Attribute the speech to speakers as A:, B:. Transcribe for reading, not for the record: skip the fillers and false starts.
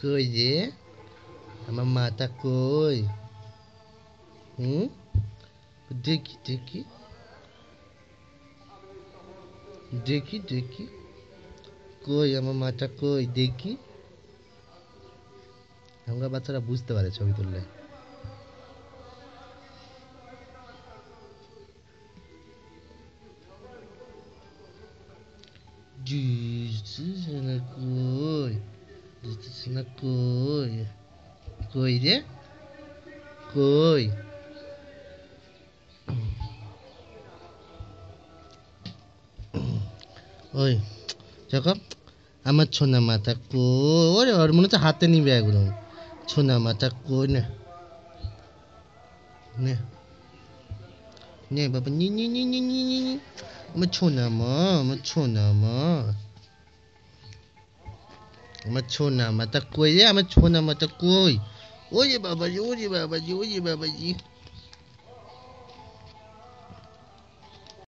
A: কই যে আমার মাটা কই? হুম, দেখি দেখি দেখি দেখি, কই আমার মাটা কই দেখি। আমরা বাচ্চারা বুঝতে পারে ছবি তুললে। দিতেছে না কই, দিতেছে না কই, কই রে, কই? ওই দেখো, আমার ছোনা মাথা কই? ওরে ওর মনে হচ্ছে হাতে নিবে একদম। ছোনা মাথা কই? না, নে নে বাবা, নি নি নি নি নি নি নি। আমার ছোনা মা, আমার ছোনা মা, আমার ছোনা মাথা কই রে? আমার ছোনা মাথা কই? ওরে বাবাজি, ওরে বাবাজি, ওরে বাবাজি।